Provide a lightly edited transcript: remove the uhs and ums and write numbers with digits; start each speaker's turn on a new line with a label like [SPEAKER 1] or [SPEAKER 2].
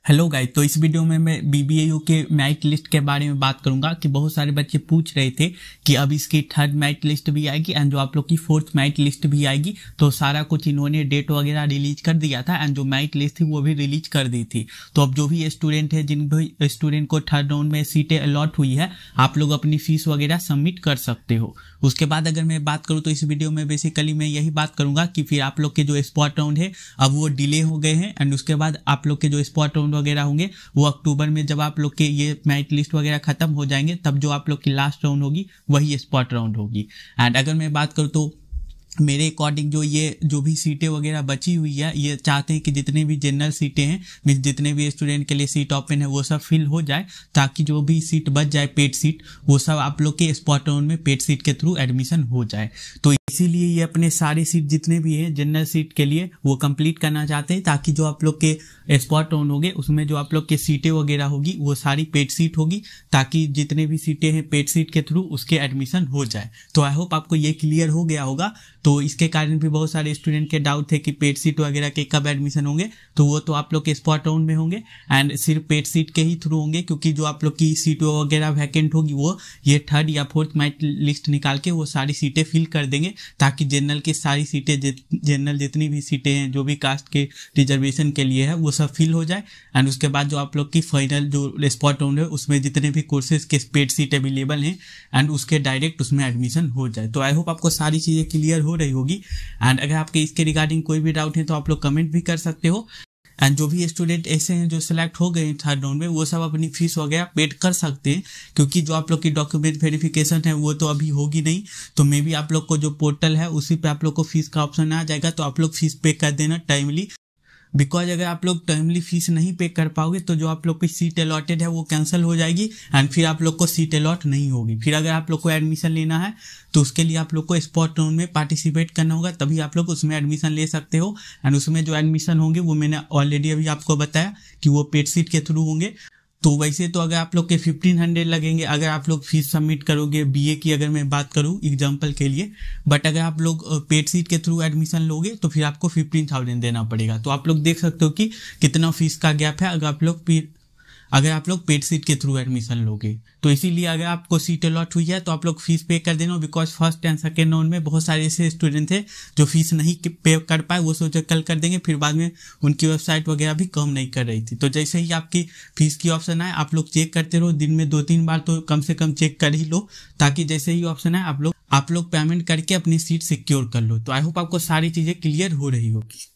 [SPEAKER 1] Hello guys, तो इस video में मैं बीबीएयू के मेरिट लिस्ट के बारे में बात करूंगा कि बहुत सारे बच्चे पूछ रहे थे कि अब इसकी थर्ड मेरिट लिस्ट भी आएगी एंड जो आप लोग की फोर्थ मेरिट लिस्ट भी आएगी। तो सारा कुछ इन्होंने डेट वगैरह रिलीज कर दिया था एंड जो मेरिट लिस्ट थी वो भी रिलीज कर दी थी। तो अब जो भी स्टूडेंट है, जिन भी स्टूडेंट को थर्ड राउंड में सीटें अलॉट हुई है, आप लोग अपनी फीस वगैरह सबमिट कर सकते हो। उसके बाद अगर मैं बात करूँ तो इस वीडियो में बेसिकली मैं यही बात करूंगा कि फिर आप लोग के जो स्पॉट राउंड है अब वो डिले हो गए हैं एंड उसके बाद आप लोग के जो स्पॉट राउंड वगैरह होंगे वो अक्टूबर में, जब आप लोग के ये मेरिट लिस्ट वगैरह खत्म हो जाएंगे, तब जो आप लोग की लास्ट राउंड होगी वही स्पॉट राउंड होगी। एंड अगर मैं बात करूँ तो मेरे अकॉर्डिंग जो भी सीटें वगैरह बची हुई है, ये चाहते हैं कि जितने भी जनरल सीटें हैं, मीन्स जितने भी स्टूडेंट के लिए सीट ओपन है वो सब फिल हो जाए, ताकि जो भी सीट बच जाए पेड सीट, वो सब आप लोग के स्पॉट राउंड में पेड सीट के थ्रू एडमिशन हो जाए। तो इसीलिए ये अपने सारे सीट जितने भी हैं जनरल सीट के लिए वो कंप्लीट करना चाहते हैं, ताकि जो आप लोग के स्पॉट राउंड होंगे उसमें जो आप लोग के सीटें वगैरह होगी वो सारी पेड सीट होगी, ताकि जितने भी सीटें हैं पेड सीट के थ्रू उसके एडमिशन हो जाए। तो आई होप आपको ये क्लियर हो गया होगा। तो इसके कारण भी बहुत सारे स्टूडेंट के डाउट थे कि पेड सीट वगैरह के कब एडमिशन होंगे, तो वो तो आप लोग के स्पॉट राउंड में होंगे एंड सिर्फ पेड सीट के ही थ्रू होंगे, क्योंकि जो आप लोग की सीट वगैरह वैकेंट होगी वो ये थर्ड या फोर्थ मेरिट लिस्ट निकाल के वो सारी सीटें फिल कर देंगे, ताकि जनरल की सारी सीटें, जनरल जितनी भी सीटें हैं जो भी कास्ट के रिजर्वेशन के लिए है वो सब फिल हो जाए। एंड उसके बाद जो आप लोग की फाइनल जो स्पॉट राउंड है उसमें जितने भी कोर्सेज के पेड सीट अवेलेबल हैं एंड उसके डायरेक्ट उसमें एडमिशन हो जाए। तो आई होप आपको सारी चीजें क्लियर हो रही होगी। एंड अगर आपके इसके रिगार्डिंग कोई भी डाउट है तो आप लोग कमेंट भी कर सकते हो। एंड जो भी स्टूडेंट ऐसे हैं जो सिलेक्ट हो गए थर्ड राउंड में, वो सब अपनी फीस वगैरह पेड कर सकते हैं, क्योंकि जो आप लोग की डॉक्यूमेंट वेरिफिकेशन है वो तो अभी होगी नहीं। तो मे बी आप लोग को जो पोर्टल है उसी पे आप लोग को फीस का ऑप्शन आ जाएगा, तो आप लोग फीस पे कर देना टाइमली। बिकॉज अगर आप लोग टाइमली फीस नहीं पे कर पाओगे तो जो आप लोग की सीट अलॉटेड है वो कैंसिल हो जाएगी एंड फिर आप लोग को सीट अलॉट नहीं होगी। फिर अगर आप लोग को एडमिशन लेना है तो उसके लिए आप लोग को स्पॉट राउंड में पार्टिसिपेट करना होगा, तभी आप लोग उसमें एडमिशन ले सकते हो। एंड उसमें जो एडमिशन होंगे वो मैंने ऑलरेडी अभी आपको बताया कि वो पेड सीट के थ्रू होंगे। तो वैसे तो अगर आप लोग के 1500 लगेंगे अगर आप लोग फीस सबमिट करोगे बीए की, अगर मैं बात करूं एग्जांपल के लिए, बट अगर आप लोग पेड सीट के थ्रू एडमिशन लोगे तो फिर आपको 15,000 देना पड़ेगा। तो आप लोग देख सकते हो कि कितना फीस का गैप है अगर आप लोग पेड सीट के थ्रू एडमिशन लोगे। तो इसीलिए अगर आपको सीट अलॉट हुई है तो आप लोग फीस पे कर देना, because first and second round में बहुत सारे ऐसे स्टूडेंट थे जो फीस नहीं पे कर पाए, वो सोचे कल कर देंगे, फिर बाद में उनकी वेबसाइट वगैरह भी काम नहीं कर रही थी। तो जैसे ही आपकी फीस की ऑप्शन आए आप लोग चेक करते रहो, दिन में 2-3 बार तो कम से कम चेक कर ही लो, ताकि जैसे ही ऑप्शन आए आप लोग पेमेंट करके अपनी सीट सिक्योर कर लो। तो आई होप आपको सारी चीजें क्लियर हो रही होगी।